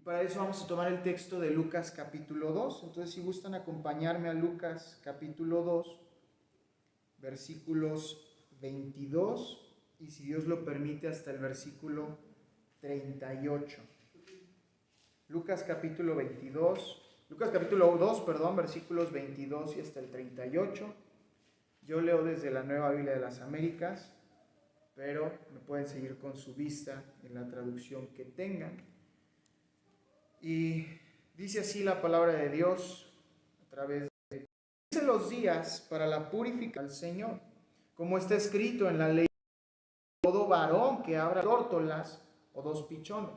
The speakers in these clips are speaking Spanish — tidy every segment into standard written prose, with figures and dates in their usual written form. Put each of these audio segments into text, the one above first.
para eso vamos a tomar el texto de Lucas capítulo 2. Entonces, si gustan acompañarme a Lucas capítulo 2, versículos 22 y, si Dios lo permite, hasta el versículo 38. Lucas capítulo 2, versículos 22 y hasta el 38. Yo leo desde la Nueva Biblia de las Américas, pero me pueden seguir con su vista en la traducción que tengan. Y dice así la palabra de Dios a través de los días para la purificación al Señor, como está escrito en la ley: todo varón que abra tórtolas o dos pichones.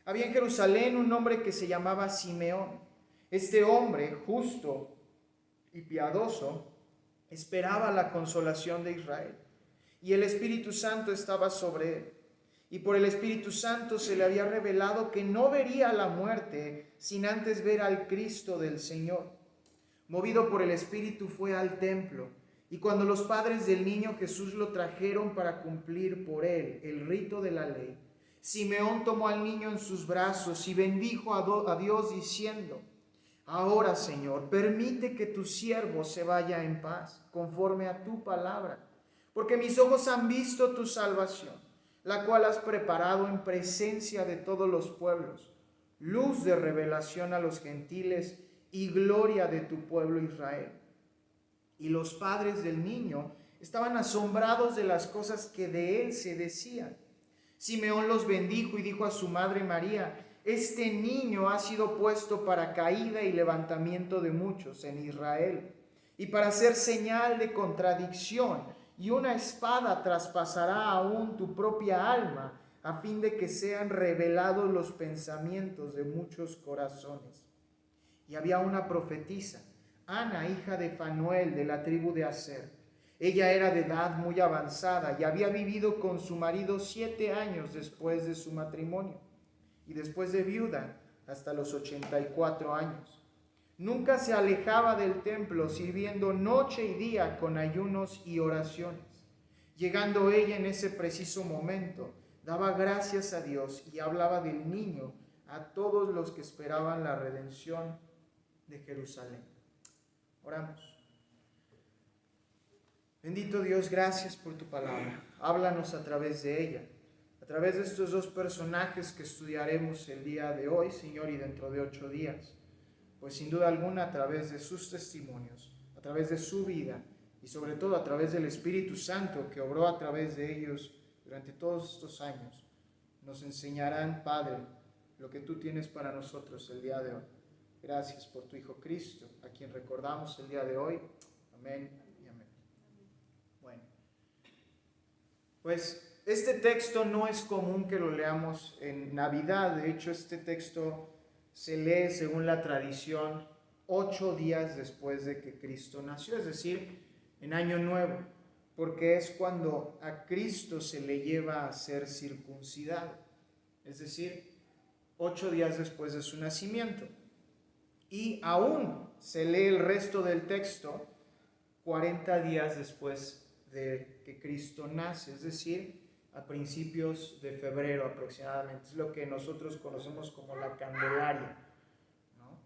Había en Jerusalén un hombre que se llamaba Simeón. Este hombre, justo y piadoso, esperaba la consolación de Israel, y el Espíritu Santo estaba sobre él. Y por el Espíritu Santo se le había revelado que no vería la muerte sin antes ver al Cristo del Señor. Movido por el Espíritu fue al templo, y cuando los padres del niño Jesús lo trajeron para cumplir por él el rito de la ley, Simeón tomó al niño en sus brazos y bendijo a Dios diciendo: ahora, Señor, permite que tu siervo se vaya en paz, conforme a tu palabra, porque mis ojos han visto tu salvación, la cual has preparado en presencia de todos los pueblos, luz de revelación a los gentiles y gloria de tu pueblo Israel. Y los padres del niño estaban asombrados de las cosas que de él se decían. Simeón los bendijo y dijo a su madre María: este niño ha sido puesto para caída y levantamiento de muchos en Israel, y para ser señal de contradicción, y una espada traspasará aún tu propia alma, a fin de que sean revelados los pensamientos de muchos corazones. Y había una profetisa, Ana, hija de Fanuel, de la tribu de Aser. Ella era de edad muy avanzada y había vivido con su marido 7 años después de su matrimonio, y después de viuda hasta los 84 años. Nunca se alejaba del templo, sirviendo noche y día con ayunos y oraciones. Llegando ella en ese preciso momento, daba gracias a Dios y hablaba del niño a todos los que esperaban la redención de Jerusalén. Oramos. Bendito Dios, gracias por tu palabra. Háblanos a través de ella, a través de estos dos personajes que estudiaremos el día de hoy, Señor, y dentro de 8 días. Pues sin duda alguna, a través de sus testimonios, a través de su vida y sobre todo a través del Espíritu Santo que obró a través de ellos durante todos estos años, nos enseñarán, Padre, lo que tú tienes para nosotros el día de hoy. Gracias por tu Hijo Cristo, a quien recordamos el día de hoy. Amén y amén. Bueno, pues este texto no es común que lo leamos en Navidad. De hecho, este texto se lee, según la tradición, 8 días después de que Cristo nació, es decir, en Año Nuevo, porque es cuando a Cristo se le lleva a ser circuncidado, es decir, 8 días después de su nacimiento. Y aún se lee el resto del texto 40 días después de que Cristo nace, es decir, a principios de febrero aproximadamente. Es lo que nosotros conocemos como la Candelaria, ¿no?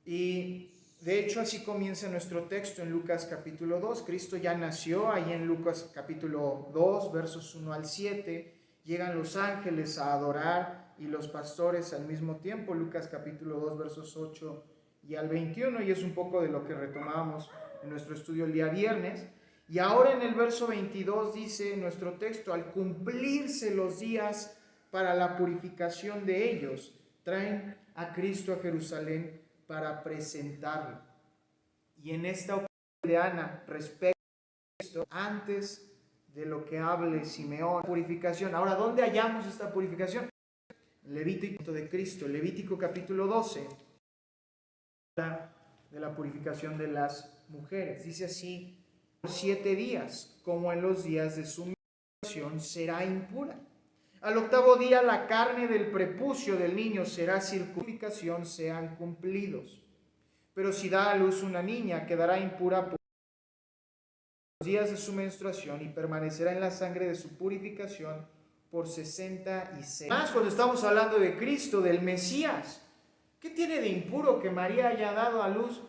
Y de hecho así comienza nuestro texto en Lucas capítulo 2. Cristo ya nació ahí en Lucas capítulo 2, versos 1 al 7. Llegan los ángeles a adorar y los pastores al mismo tiempo. Lucas capítulo 2, versos 8 y al 21. Y es un poco de lo que retomábamos en nuestro estudio el día viernes. Y ahora en el verso 22 dice nuestro texto: al cumplirse los días para la purificación de ellos, traen a Cristo a Jerusalén para presentarlo. Y en esta opinión de Ana respecto a Cristo, antes de lo que hable Simeón, purificación. Ahora, ¿dónde hallamos esta purificación? Levítico de Cristo, Levítico capítulo 12, de la purificación de las mujeres. Dice así: 7 días, como en los días de su menstruación, será impura. Al 8º día la carne del prepucio del niño será circuncidación, sean cumplidos. Pero si da a luz una niña, quedará impura por los días de su menstruación y permanecerá en la sangre de su purificación por 66. Más cuando estamos hablando de Cristo, del Mesías. ¿Qué tiene de impuro que María haya dado a luz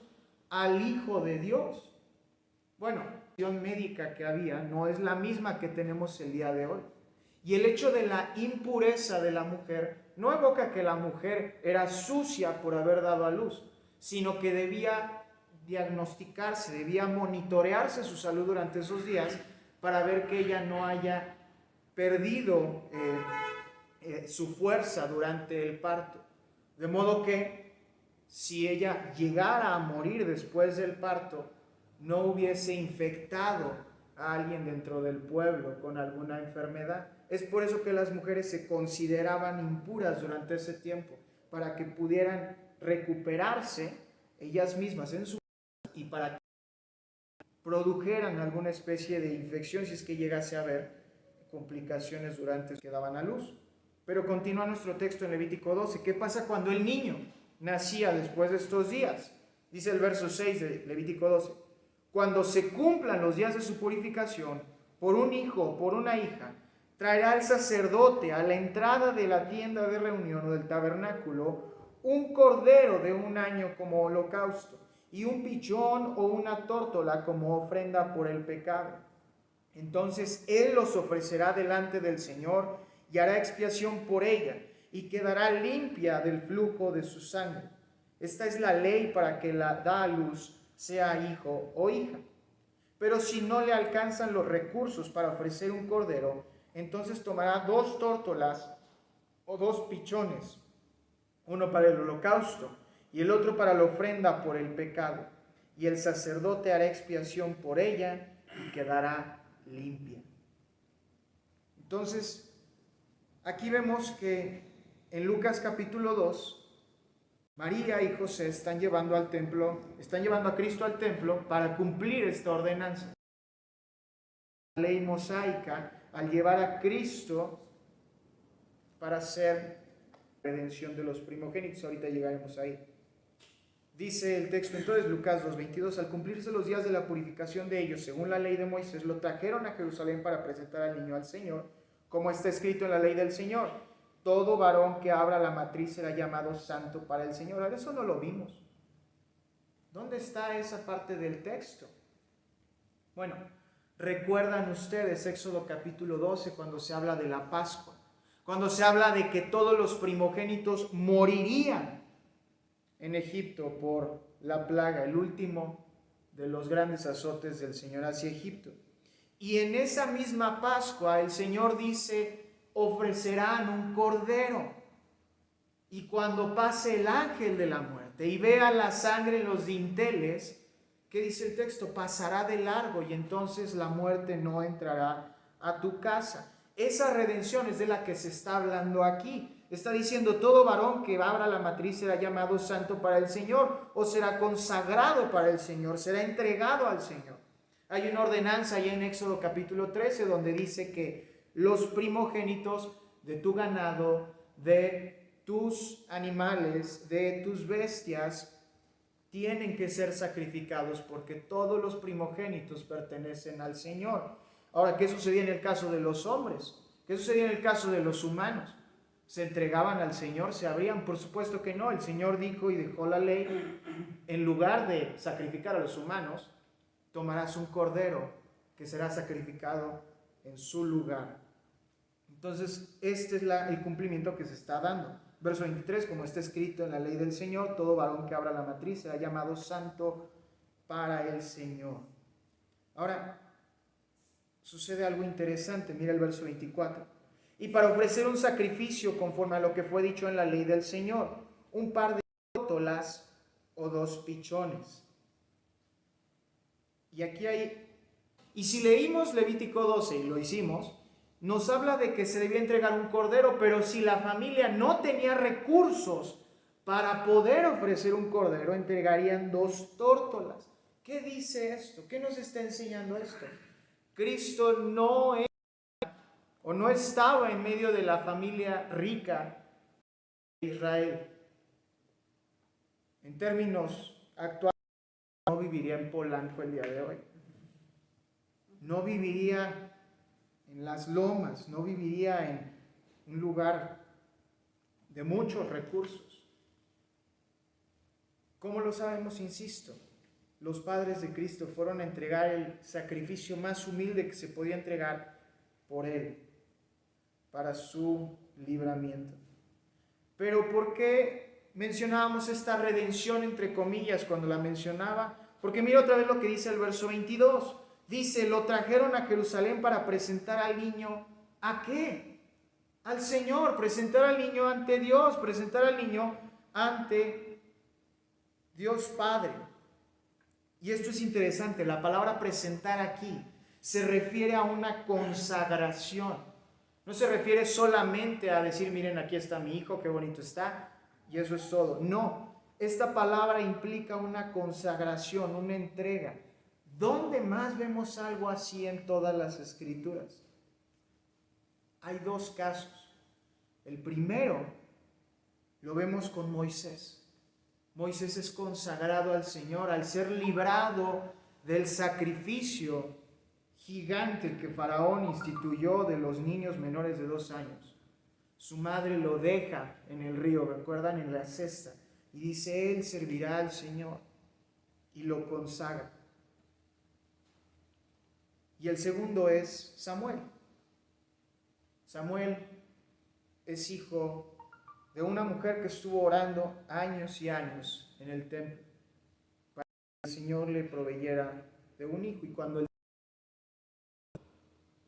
al Hijo de Dios? Bueno, la cuestión médica que había no es la misma que tenemos el día de hoy. Y el hecho de la impureza de la mujer no evoca que la mujer era sucia por haber dado a luz, sino que debía diagnosticarse, debía monitorearse su salud durante esos días para ver que ella no haya perdido su fuerza durante el parto. De modo que si ella llegara a morir después del parto, no hubiese infectado a alguien dentro del pueblo con alguna enfermedad. Es por eso que las mujeres se consideraban impuras durante ese tiempo, para que pudieran recuperarse ellas mismas en su y para que produjeran alguna especie de infección si es que llegase a haber complicaciones durante que daban a luz. Pero continúa nuestro texto en Levítico 12. ¿Qué pasa cuando el niño nacía después de estos días? Dice el verso 6 de Levítico 12. Cuando se cumplan los días de su purificación, por un hijo o por una hija, traerá el sacerdote a la entrada de la tienda de reunión o del tabernáculo un cordero de 1 año como holocausto y un pichón o una tórtola como ofrenda por el pecado. Entonces él los ofrecerá delante del Señor y hará expiación por ella y quedará limpia del flujo de su sangre. Esta es la ley para que la da a luz sea hijo o hija. Pero si no le alcanzan los recursos para ofrecer un cordero, entonces tomará 2 tórtolas o 2 pichones, uno para el holocausto y el otro para la ofrenda por el pecado. Y el sacerdote hará expiación por ella y quedará limpia. Entonces, aquí vemos que en Lucas capítulo 2, María y José están llevando a Cristo al templo para cumplir esta ordenanza. La ley mosaica, al llevar a Cristo para hacer redención de los primogénitos, ahorita llegaremos ahí. Dice el texto entonces, Lucas 2:22, al cumplirse los días de la purificación de ellos, según la ley de Moisés, lo trajeron a Jerusalén para presentar al niño al Señor, como está escrito en la ley del Señor. Todo varón que abra la matriz será llamado santo para el Señor. Ahora, eso no lo vimos. ¿Dónde está esa parte del texto? Bueno, recuerdan ustedes Éxodo capítulo 12 cuando se habla de la Pascua, cuando se habla de que todos los primogénitos morirían en Egipto por la plaga, el último de los grandes azotes del Señor hacia Egipto. Y en esa misma Pascua el Señor dice, ofrecerán un cordero. Y cuando pase el ángel de la muerte y vea la sangre en los dinteles, ¿qué dice el texto? Pasará de largo y entonces la muerte no entrará a tu casa. Esa redención es de la que se está hablando aquí. Está diciendo, todo varón que abra la matriz será llamado santo para el Señor, o será consagrado para el Señor, será entregado al Señor. Hay una ordenanza allá en Éxodo capítulo 13 donde dice que los primogénitos de tu ganado, de tus animales, de tus bestias, tienen que ser sacrificados porque todos los primogénitos pertenecen al Señor. Ahora, ¿qué sucedía en el caso de los hombres? ¿Qué sucedía en el caso de los humanos? ¿Se entregaban al Señor? ¿Se abrían? Por supuesto que no. El Señor dijo y dejó la ley, en lugar de sacrificar a los humanos, tomarás un cordero que será sacrificado en su lugar. Entonces, este es el cumplimiento que se está dando. Verso 23, como está escrito en la ley del Señor, todo varón que abra la matriz será llamado santo para el Señor. Ahora, sucede algo interesante. Mira el verso 24. Y para ofrecer un sacrificio conforme a lo que fue dicho en la ley del Señor, un par de tórtolas o 2 pichones. Y aquí y si leímos Levítico 12, y lo hicimos, nos habla de que se debía entregar un cordero, pero si la familia no tenía recursos para poder ofrecer un cordero, entregarían 2 tórtolas. ¿Qué dice esto? ¿Qué nos está enseñando esto? Cristo no estaba en medio de la familia rica de Israel. En términos actuales, no viviría en Polanco el día de hoy. No viviría en las lomas, no viviría un lugar de muchos recursos. ¿Cómo lo sabemos? Insisto, los padres de Cristo fueron a entregar el sacrificio más humilde que se podía entregar por Él, para su libramiento. Pero ¿por qué mencionábamos esta redención entre comillas cuando la mencionaba? Porque mira otra vez lo que dice el verso 22. Dice, lo trajeron a Jerusalén para presentar al niño, ¿a qué? Al Señor, presentar al niño ante Dios, presentar al niño ante Dios Padre. Y esto es interesante, la palabra presentar aquí se refiere a una consagración. No se refiere solamente a decir, miren, aquí está mi hijo, qué bonito está, y eso es todo. No, esta palabra implica una consagración, una entrega. ¿Dónde más vemos algo así en todas las Escrituras? Hay dos casos. El primero lo vemos con Moisés. Moisés es consagrado al Señor al ser librado del sacrificio gigante que Faraón instituyó de los niños menores de 2 años. Su madre lo deja en el río, recuerdan, en la cesta, y dice, él servirá al Señor, y lo consagra. Y el segundo es Samuel. Samuel es hijo de una mujer que estuvo orando años y años en el templo para que el Señor le proveyera de un hijo. Y cuando el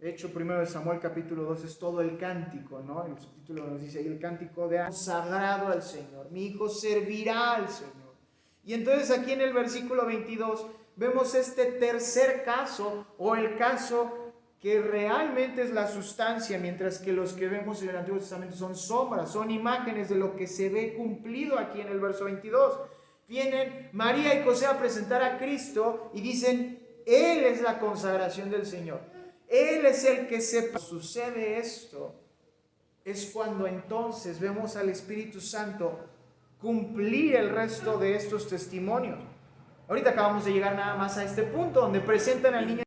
Hecho primero de Samuel capítulo 2 es todo el cántico, ¿no? El subtítulo nos dice ahí el cántico de consagrado al Señor. Mi hijo servirá al Señor. Y entonces aquí en el versículo 22 vemos este tercer caso, o el caso que realmente es la sustancia, mientras que los que vemos en el Antiguo Testamento son sombras, son imágenes de lo que se ve cumplido aquí en el verso 22. Vienen María y José a presentar a Cristo y dicen, Él es la consagración del Señor. Él es el que sepa. Sucede esto, es cuando entonces vemos al Espíritu Santo cumplir el resto de estos testimonios. Ahorita acabamos de llegar nada más a este punto donde presentan al niño.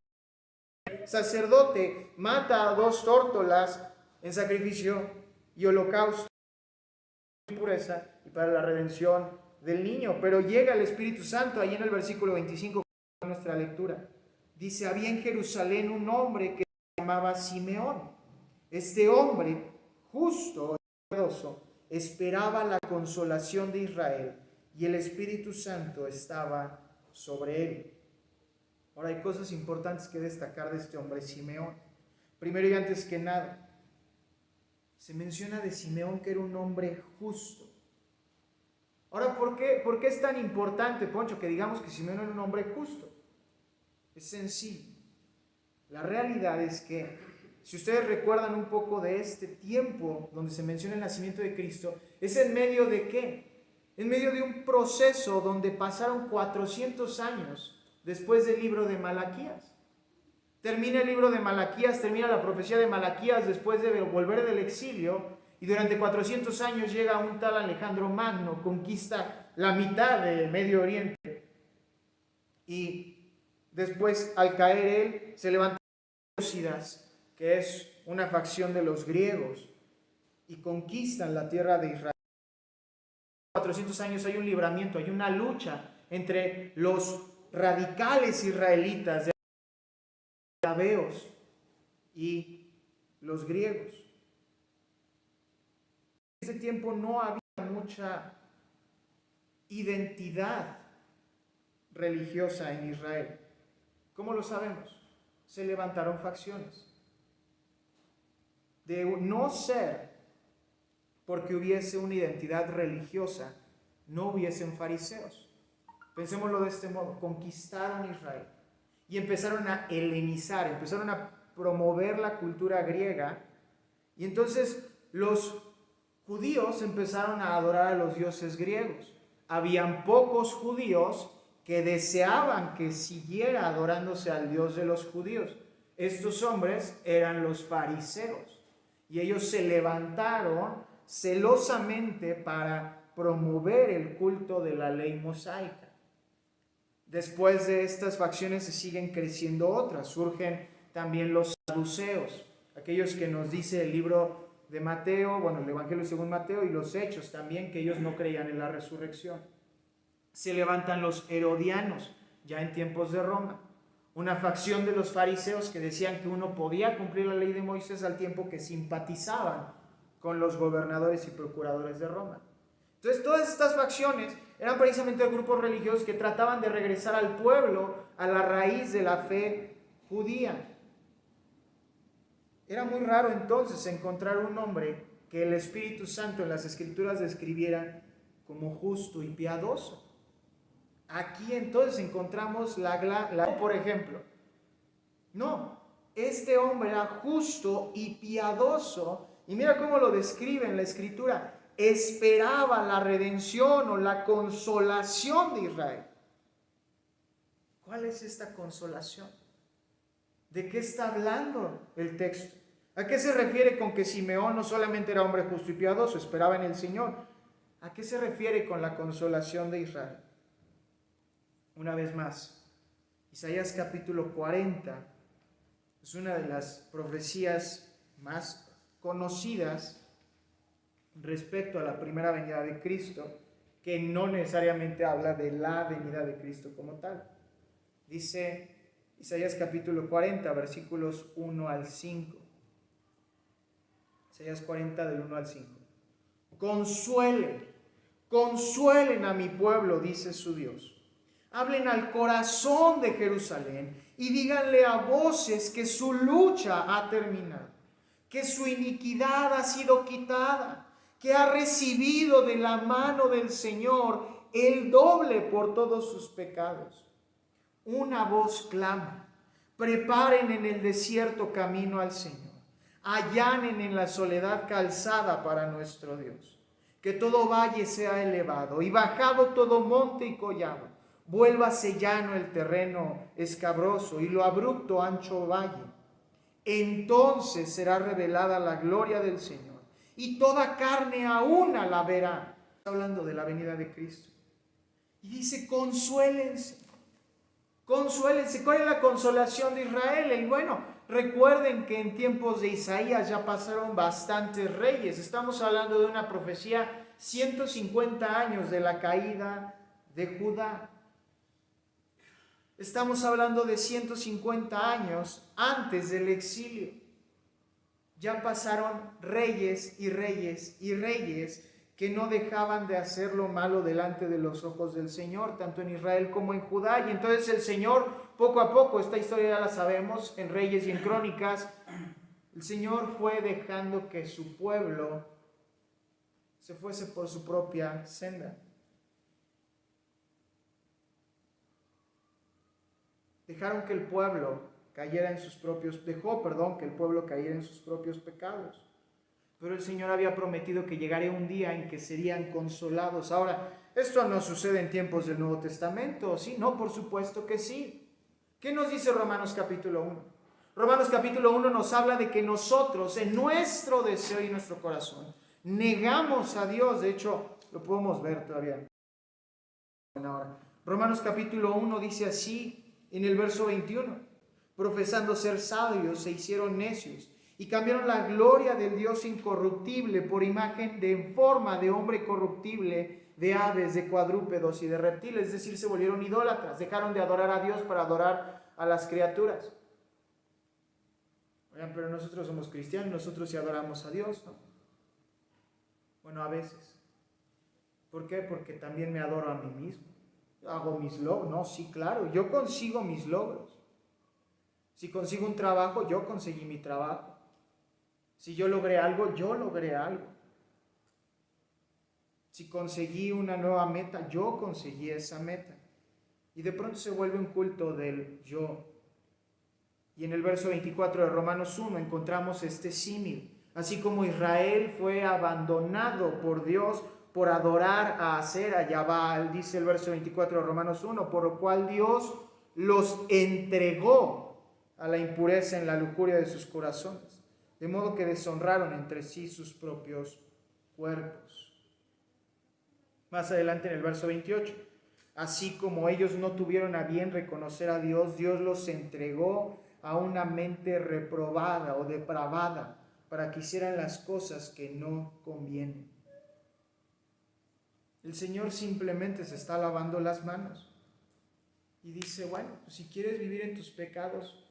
El sacerdote mata a 2 tórtolas en sacrificio y holocausto, pureza y para la redención del niño. Pero llega el Espíritu Santo ahí en el versículo 25 de nuestra lectura. Dice, había en Jerusalén un hombre que se llamaba Simeón. Este hombre, justo y piadoso, esperaba la consolación de Israel y el Espíritu Santo estaba sobre él. Ahora hay cosas importantes que destacar de este hombre Simeón. Primero y antes que nada, se menciona de Simeón que era un hombre justo. Ahora, ¿por qué es tan importante, Poncho, que digamos que Simeón era un hombre justo? Es sencillo. La realidad es que, si ustedes recuerdan un poco de este tiempo donde se menciona el nacimiento de Cristo, ¿es en medio de qué? En medio de un proceso donde pasaron 400 años después del libro de Malaquías. Termina el libro de Malaquías, termina la profecía de Malaquías después de volver del exilio, y durante 400 años llega un tal Alejandro Magno, conquista la mitad de Medio Oriente, y después, al caer él, se levanta Seleucidas, que es una facción de los griegos, y conquistan la tierra de Israel. 400 años hay un libramiento, hay una lucha entre los radicales israelitas de Sabeos y los griegos. En ese tiempo no había mucha identidad religiosa en Israel. ¿Cómo lo sabemos? Se levantaron facciones. De no ser porque hubiese una identidad religiosa, no hubiesen fariseos. Pensémoslo de este modo, conquistaron Israel y empezaron a helenizar, empezaron a promover la cultura griega, y entonces los judíos empezaron a adorar a los dioses griegos. Habían pocos judíos que deseaban que siguiera adorándose al Dios de los judíos. Estos hombres eran los fariseos, y ellos se levantaron celosamente para promover el culto de la ley mosaica. Después de estas facciones se siguen creciendo otras. Surgen también los saduceos, aquellos que nos dice el libro de Mateo, bueno, el Evangelio según Mateo y los Hechos también, que ellos no creían en la resurrección. Se levantan los herodianos, ya en tiempos de Roma, una facción de los fariseos que decían que uno podía cumplir la ley de Moisés al tiempo que simpatizaban con los gobernadores y procuradores de Roma. Entonces, todas estas facciones eran precisamente grupos religiosos que trataban de regresar al pueblo a la raíz de la fe judía. Era muy raro entonces encontrar un hombre que el Espíritu Santo en las Escrituras describiera como justo y piadoso. Aquí entonces encontramos por ejemplo. No, este hombre era justo y piadoso, y mira cómo lo describe en la Escritura. Esperaba la redención o la consolación de Israel. ¿Cuál es esta consolación? ¿De qué está hablando el texto? ¿A qué se refiere con que Simeón no solamente era hombre justo y piadoso, esperaba en el Señor? ¿A qué se refiere con la consolación de Israel? Una vez más, Isaías capítulo 40 es una de las profecías más conocidas respecto a la primera venida de Cristo, que no necesariamente habla de la venida de Cristo como tal. Dice Isaías capítulo 40, versículos 1 al 5. Isaías 40 del 1 al 5. Consuelen a mi pueblo, dice su Dios. Hablen al corazón de Jerusalén y díganle a voces que su lucha ha terminado, que su iniquidad ha sido quitada, que ha recibido de la mano del Señor el doble por todos sus pecados. Una voz clama: preparen en el desierto camino al Señor, allanen en la soledad calzada para nuestro Dios. Que todo valle sea elevado y bajado todo monte y collado. Vuélvase llano el terreno escabroso y lo abrupto ancho valle. Entonces será revelada la gloria del Señor y toda carne a una la verá. Está hablando de la venida de Cristo. Y dice: consuélense. Consuélense. ¿Cuál es la consolación de Israel? Y bueno, recuerden que en tiempos de Isaías ya pasaron bastantes reyes. Estamos hablando de una profecía 150 años de la caída de Judá. Estamos hablando de 150 años antes del exilio. Ya pasaron reyes y reyes y reyes que no dejaban de hacer lo malo delante de los ojos del Señor, tanto en Israel como en Judá. Y entonces el Señor, poco a poco, esta historia ya la sabemos en Reyes y en Crónicas, el Señor fue dejando que su pueblo se fuese por su propia senda. Dejaron que el pueblo cayera en sus propios, dejó que el pueblo cayera en sus propios pecados. Pero el Señor había prometido que llegaría un día en que serían consolados. Ahora, esto no sucede en tiempos del Nuevo Testamento, ¿sí? No, por supuesto que sí. ¿Qué nos dice Romanos capítulo 1? Romanos capítulo 1 nos habla de que nosotros, en nuestro deseo y nuestro corazón, negamos a Dios. De hecho, lo podemos ver todavía. Ahora, Romanos capítulo 1 dice así en el verso 21: profesando ser sabios, se hicieron necios y cambiaron la gloria del Dios incorruptible por imagen en forma de hombre corruptible, de aves, de cuadrúpedos y de reptiles. Es decir, se volvieron idólatras, dejaron de adorar a Dios para adorar a las criaturas. Oigan, pero nosotros somos cristianos, nosotros sí adoramos a Dios, ¿no? Bueno, a veces. ¿Por qué? Porque también me adoro a mí mismo. Hago mis logros, no, sí, claro, yo consigo mis logros. Si consigo un trabajo, yo conseguí mi trabajo. Si yo logré algo, yo logré algo. Si conseguí una nueva meta, yo conseguí esa meta. Y de pronto se vuelve un culto del yo. Y en el verso 24 de Romanos 1 encontramos este símil. Así como Israel fue abandonado por Dios por adorar a Acera y a Baal, dice el verso 24 de Romanos 1, por lo cual Dios los entregó a la impureza en la lujuria de sus corazones, de modo que deshonraron entre sí sus propios cuerpos. Más adelante en el verso 28, así como ellos no tuvieron a bien reconocer a Dios, Dios los entregó a una mente reprobada o depravada para que hicieran las cosas que no convienen. El Señor simplemente se está lavando las manos y dice, bueno, pues si quieres vivir en tus pecados,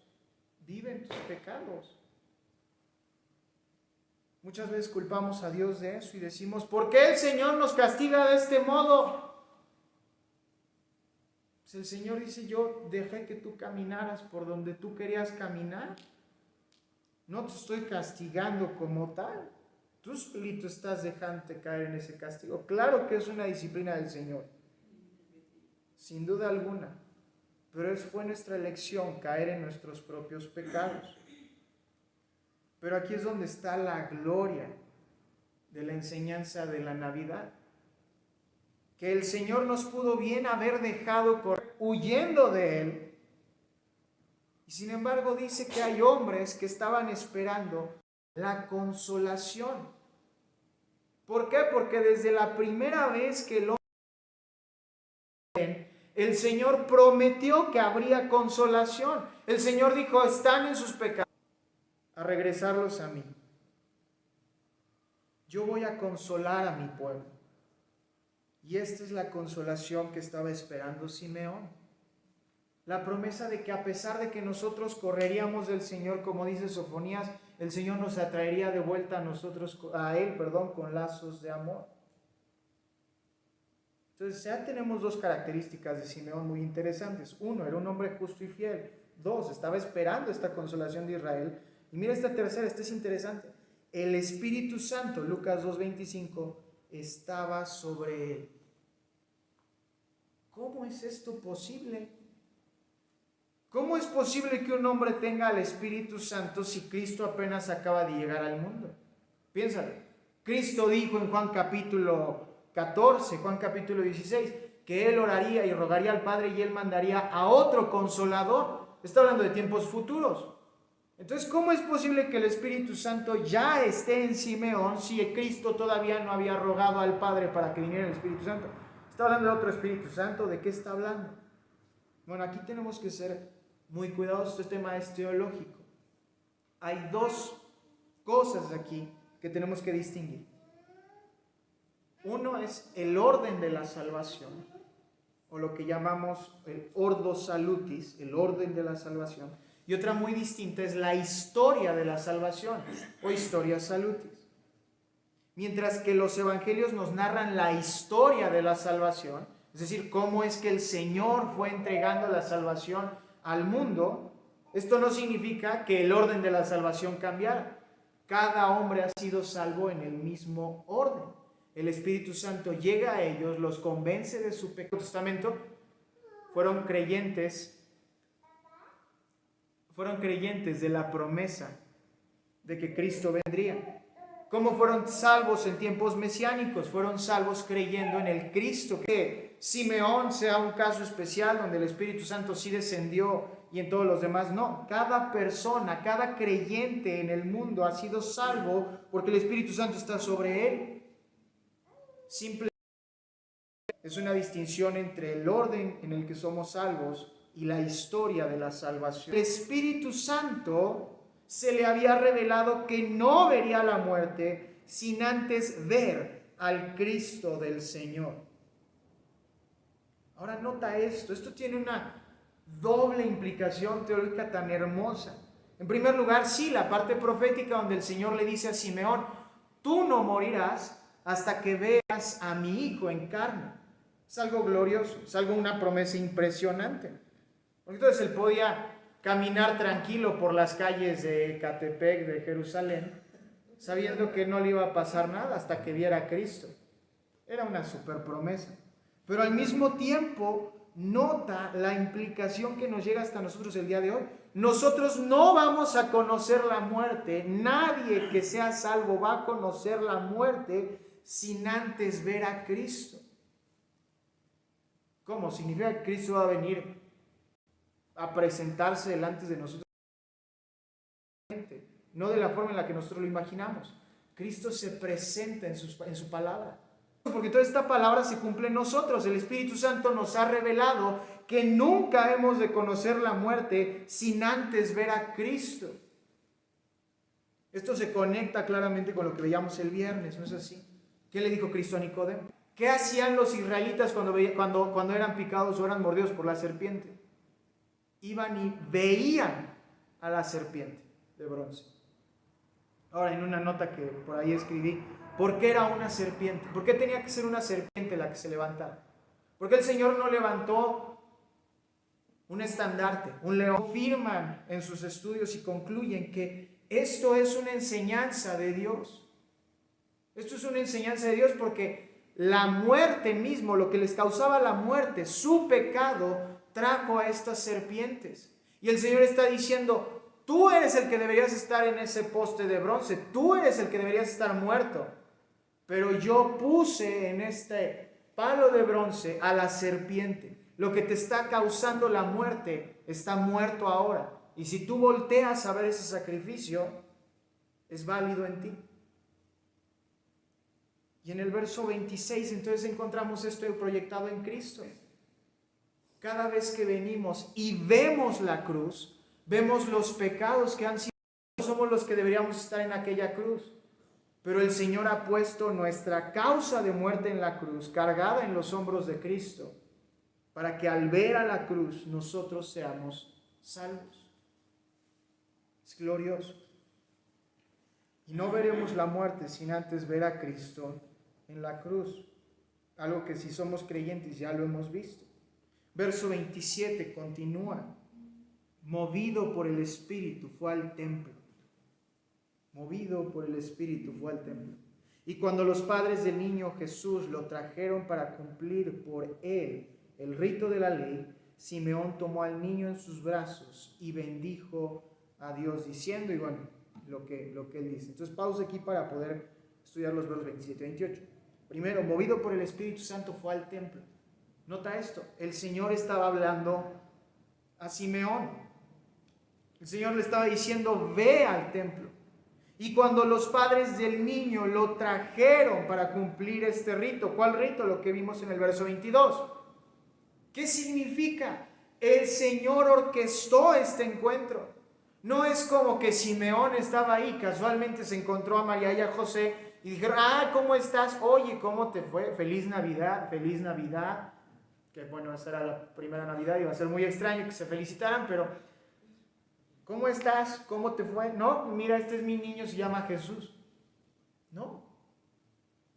vive en tus pecados. Muchas veces culpamos a Dios de eso y decimos, ¿por qué el Señor nos castiga de este modo? Pues el Señor dice, yo dejé que tú caminaras por donde tú querías caminar. No te estoy castigando como tal. Tú solito estás dejándote caer en ese castigo. Claro que es una disciplina del Señor, sin duda alguna, pero fue nuestra elección caer en nuestros propios pecados. Pero aquí es donde está la gloria de la enseñanza de la Navidad, que el Señor nos pudo bien haber dejado correr huyendo de Él, y sin embargo dice que hay hombres que estaban esperando la consolación. ¿Por qué? Porque desde la primera vez que el Señor prometió que habría consolación. El Señor dijo, están en sus pecados, a regresarlos a mí. Yo voy a consolar a mi pueblo. Y esta es la consolación que estaba esperando Simeón. La promesa de que a pesar de que nosotros correríamos del Señor, como dice Sofonías, el Señor nos atraería de vuelta a Él, con lazos de amor. Entonces ya tenemos dos características de Simeón muy interesantes. Uno, era un hombre justo y fiel. Dos, estaba esperando esta consolación de Israel. Y mira esta tercera, esta es interesante. El Espíritu Santo, Lucas 2:25, estaba sobre él. ¿Cómo es esto posible? ¿Cómo es posible que un hombre tenga al Espíritu Santo si Cristo apenas acaba de llegar al mundo? Piénsalo. Cristo dijo en Juan capítulo 14, Juan capítulo 16, que Él oraría y rogaría al Padre y Él mandaría a otro consolador. Está hablando de tiempos futuros. Entonces, ¿cómo es posible que el Espíritu Santo ya esté en Simeón si Cristo todavía no había rogado al Padre para que viniera el Espíritu Santo? ¿Está hablando de otro Espíritu Santo? ¿De qué está hablando? Bueno, aquí tenemos que ser muy cuidadosos, este tema es teológico. Hay dos cosas aquí que tenemos que distinguir. Uno es el orden de la salvación, o lo que llamamos el ordo salutis, el orden de la salvación. Y otra muy distinta es la historia de la salvación, o historia salutis. Mientras que los evangelios nos narran la historia de la salvación, es decir, cómo es que el Señor fue entregando la salvación al mundo, esto no significa que el orden de la salvación cambiara. Cada hombre ha sido salvo en el mismo orden. El Espíritu Santo llega a ellos, los convence de su pecado. En el Testamento fueron creyentes de la promesa de que Cristo vendría. ¿Cómo fueron salvos en tiempos mesiánicos? Fueron salvos creyendo en el Cristo. Que Simeón sea un caso especial donde el Espíritu Santo sí descendió y en todos los demás no. Cada persona, cada creyente en el mundo ha sido salvo porque el Espíritu Santo está sobre él. Simplemente es una distinción entre el orden en el que somos salvos y la historia de la salvación. El Espíritu Santo se le había revelado que no vería la muerte sin antes ver al Cristo del Señor. Ahora nota esto tiene una doble implicación teológica tan hermosa. En primer lugar, sí, la parte profética donde el Señor le dice a Simeón, tú no morirás hasta que veas a mi hijo en carne. Es algo glorioso, es una promesa impresionante. Entonces él podía caminar tranquilo por las calles de Ecatepec, de Jerusalén, sabiendo que no le iba a pasar nada hasta que viera a Cristo. Era una super promesa. Pero al mismo tiempo, nota la implicación que nos llega hasta nosotros el día de hoy. Nosotros no vamos a conocer la muerte. Nadie que sea salvo va a conocer la muerte sin antes ver a Cristo. ¿Cómo? Significa que Cristo va a venir a presentarse delante de nosotros, no de la forma en la que nosotros lo imaginamos. Cristo se presenta en su palabra, porque toda esta palabra se cumple en nosotros. El Espíritu Santo nos ha revelado que nunca hemos de conocer la muerte sin antes ver a Cristo. Esto se conecta claramente con lo que veíamos el viernes, ¿no es así? ¿Qué le dijo Cristo a Nicodemo? ¿Qué hacían los israelitas cuando eran picados o eran mordidos por la serpiente? Iban y veían a la serpiente de bronce. Ahora, en una nota que por ahí escribí, ¿por qué era una serpiente? ¿Por qué tenía que ser una serpiente la que se levantara? ¿Por qué el Señor no levantó un estandarte, un león? Firman en sus estudios y concluyen que esto es una enseñanza de Dios. Esto es una enseñanza de Dios porque la muerte mismo, lo que les causaba la muerte, su pecado, trajo a estas serpientes. Y el Señor está diciendo, tú eres el que deberías estar en ese poste de bronce, tú eres el que deberías estar muerto. Pero yo puse en este palo de bronce a la serpiente. Lo que te está causando la muerte está muerto ahora. Y si tú volteas a ver ese sacrificio, es válido en ti. Y en el verso 26 entonces encontramos esto proyectado en Cristo. Cada vez que venimos y vemos la cruz, vemos los pecados que han sido, somos los que deberíamos estar en aquella cruz. Pero el Señor ha puesto nuestra causa de muerte en la cruz, cargada en los hombros de Cristo, para que al ver a la cruz nosotros seamos salvos. Es glorioso. Y no veremos la muerte sin antes ver a Cristo en la cruz. Algo que si somos creyentes ya lo hemos visto. Verso 27 continúa. Movido por el Espíritu fue al templo. Movido por el Espíritu fue al templo. Y cuando los padres del niño Jesús lo trajeron para cumplir por él el rito de la ley, Simeón tomó al niño en sus brazos y bendijo a Dios diciendo, y bueno, lo que él dice. Entonces pausa aquí para poder estudiar los versos 27 y 28. Primero, movido por el Espíritu Santo fue al templo. Nota esto, el Señor estaba hablando a Simeón. El Señor le estaba diciendo, ve al templo. Y cuando los padres del niño lo trajeron para cumplir este rito, ¿cuál rito? Lo que vimos en el verso 22. ¿Qué significa? El Señor orquestó este encuentro. No es como que Simeón estaba ahí, casualmente se encontró a María y a José y dijeron, ¿cómo estás? Oye, ¿cómo te fue? Feliz Navidad, feliz Navidad. Que bueno, esa era la primera Navidad, iba a ser muy extraño que se felicitaran, pero ¿cómo estás? ¿Cómo te fue? No, mira, este es mi niño, se llama Jesús. No.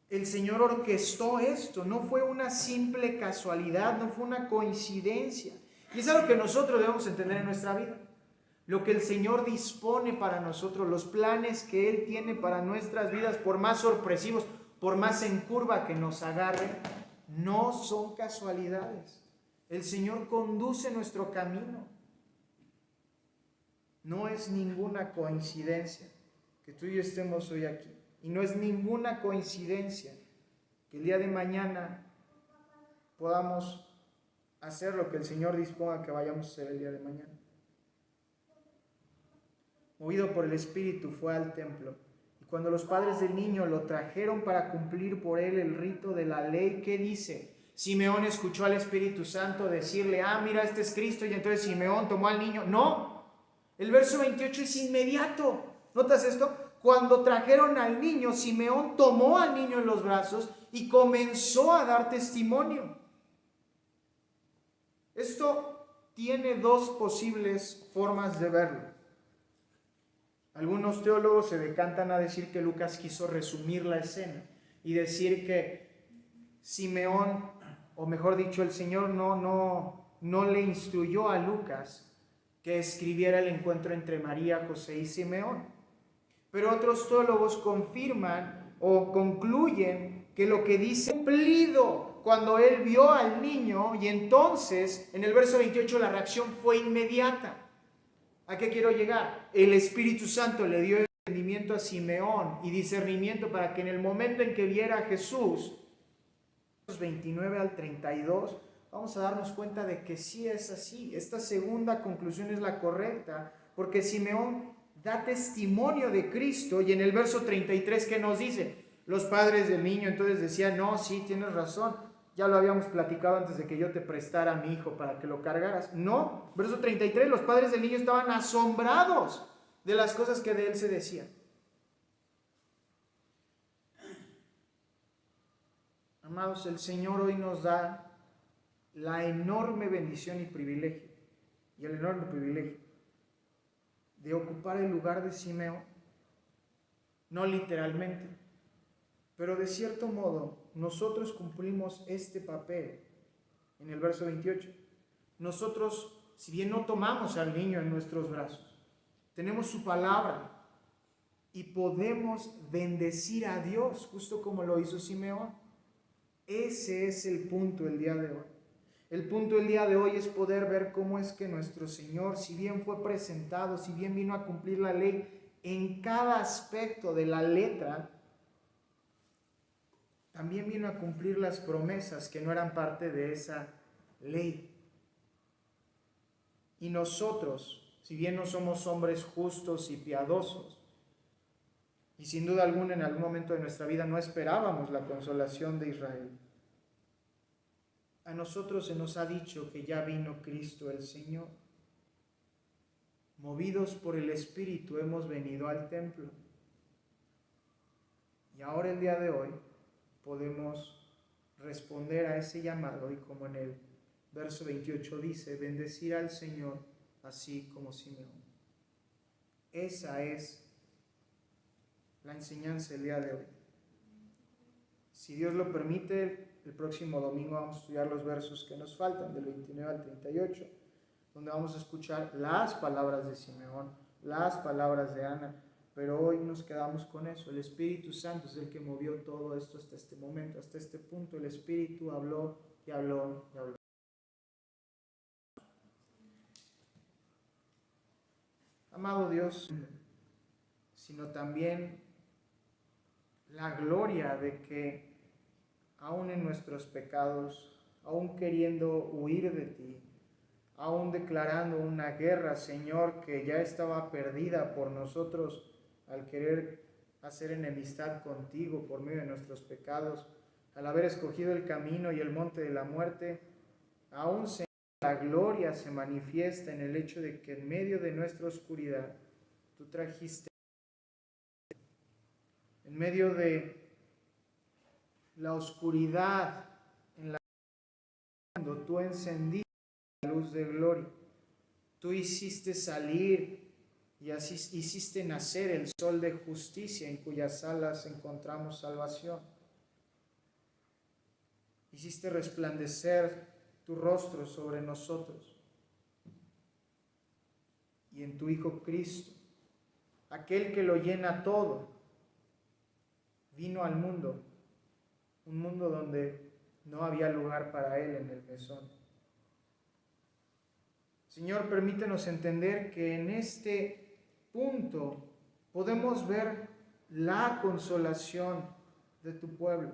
El Señor orquestó esto, no fue una simple casualidad, no fue una coincidencia. Y es algo que nosotros debemos entender en nuestra vida. Lo que el Señor dispone para nosotros, los planes que Él tiene para nuestras vidas, por más sorpresivos, por más en curva que nos agarren, no son casualidades. El Señor conduce nuestro camino. No es ninguna coincidencia que tú y yo estemos hoy aquí. Y no es ninguna coincidencia que el día de mañana podamos hacer lo que el Señor disponga que vayamos a hacer el día de mañana. Movido por el Espíritu fue al templo. Y cuando los padres del niño lo trajeron para cumplir por él el rito de la ley, ¿qué dice? Simeón escuchó al Espíritu Santo decirle, mira, este es Cristo, y entonces Simeón tomó al niño. No, el verso 28 es inmediato. ¿Notas esto? Cuando trajeron al niño, Simeón tomó al niño en los brazos y comenzó a dar testimonio. Esto tiene dos posibles formas de verlo. Algunos teólogos se decantan a decir que Lucas quiso resumir la escena y decir que Simeón, o mejor dicho, el Señor no le instruyó a Lucas que escribiera el encuentro entre María, José y Simeón. Pero otros teólogos confirman o concluyen que lo que dice cumplido cuando él vio al niño, y entonces en el verso 28 la reacción fue inmediata. ¿A qué quiero llegar? El Espíritu Santo le dio entendimiento a Simeón y discernimiento para que en el momento en que viera a Jesús, 29 al 32, vamos a darnos cuenta de que sí es así. Esta segunda conclusión es la correcta, porque Simeón da testimonio de Cristo, y en el verso 33, ¿qué nos dice? Los padres del niño entonces decían, no, sí, tienes razón, ya lo habíamos platicado antes de que yo te prestara a mi hijo para que lo cargaras. No, verso 33, los padres del niño estaban asombrados de las cosas que de él se decían. Amados, el Señor hoy nos da la enorme bendición y privilegio, y el enorme privilegio de ocupar el lugar de Simeón, no literalmente, pero de cierto modo nosotros cumplimos este papel en el verso 28. Nosotros, si bien no tomamos al niño en nuestros brazos, tenemos su palabra y podemos bendecir a Dios, justo como lo hizo Simeón. Ese es el punto el día de hoy. El punto el día de hoy es poder ver cómo es que nuestro Señor, si bien fue presentado, si bien vino a cumplir la ley en cada aspecto de la letra, también vino a cumplir las promesas que no eran parte de esa ley. Y nosotros, si bien no somos hombres justos y piadosos, y sin duda alguna en algún momento de nuestra vida no esperábamos la consolación de Israel, a nosotros se nos ha dicho que ya vino Cristo el Señor. Movidos por el Espíritu hemos venido al templo. Y ahora el día de hoy podemos responder a ese llamado y como en el verso 28 dice, bendecir al Señor así como Simeón. Esa es la enseñanza el día de hoy. Si Dios lo permite, el próximo domingo vamos a estudiar los versos que nos faltan, del 29 al 38, donde vamos a escuchar las palabras de Simeón, las palabras de Ana, pero hoy nos quedamos con eso. El Espíritu Santo es el que movió todo esto hasta este momento, hasta este punto. El Espíritu habló y habló y habló. Amado Dios, sino también la gloria de que aún en nuestros pecados, aún queriendo huir de ti, aún declarando una guerra, Señor, que ya estaba perdida por nosotros al querer hacer enemistad contigo por medio de nuestros pecados, al haber escogido el camino y el monte de la muerte, aún, Señor, la gloria se manifiesta en el hecho de que en medio de nuestra oscuridad, tú trajiste, en medio de la oscuridad en la que tú encendiste la luz de gloria. Tú hiciste salir y así hiciste nacer el sol de justicia en cuyas alas encontramos salvación. Hiciste resplandecer tu rostro sobre nosotros. Y en tu Hijo Cristo, aquel que lo llena todo, vino al mundo, un mundo donde no había lugar para él en el mesón. Señor, permítenos entender que en este punto podemos ver la consolación de tu pueblo.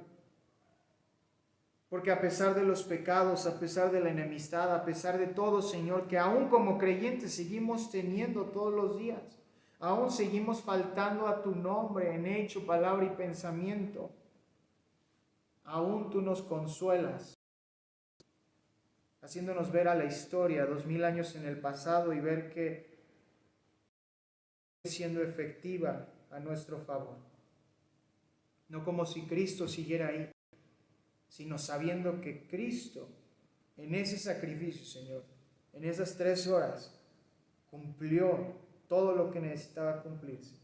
Porque a pesar de los pecados, a pesar de la enemistad, a pesar de todo, Señor, que aún como creyentes seguimos teniendo todos los días, aún seguimos faltando a tu nombre en hecho, palabra y pensamiento, aún tú nos consuelas, haciéndonos ver a la historia 2000 años en el pasado y ver que siendo efectiva a nuestro favor. No como si Cristo siguiera ahí, sino sabiendo que Cristo, en ese sacrificio, Señor, en esas 3 horas, cumplió todo lo que necesitaba cumplirse.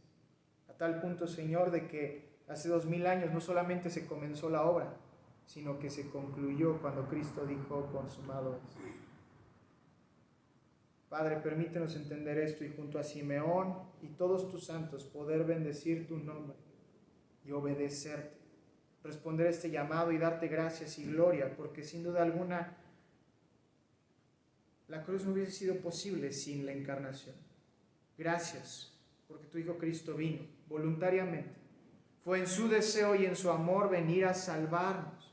A tal punto, Señor, de que hace 2000 años no solamente se comenzó la obra, sino que se concluyó cuando Cristo dijo, consumado es. Padre, permítenos entender esto y junto a Simeón y todos tus santos poder bendecir tu nombre y obedecerte, responder a este llamado y darte gracias y gloria, porque sin duda alguna la cruz no hubiese sido posible sin la encarnación. Gracias, porque tu Hijo Cristo vino voluntariamente. Fue en su deseo y en su amor venir a salvarnos.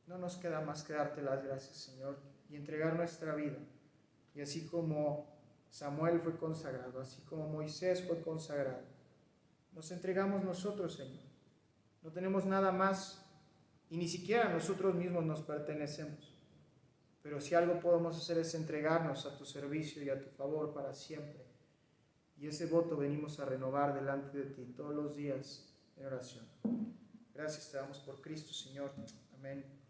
No nos queda más que darte las gracias, Señor, y entregar nuestra vida. Y así como Samuel fue consagrado, así como Moisés fue consagrado, nos entregamos nosotros, Señor. No tenemos nada más y ni siquiera nosotros mismos nos pertenecemos. Pero si algo podemos hacer es entregarnos a tu servicio y a tu favor para siempre. Y ese voto venimos a renovar delante de ti todos los días en oración. Gracias. Gracias te damos por Cristo, Señor. Amén.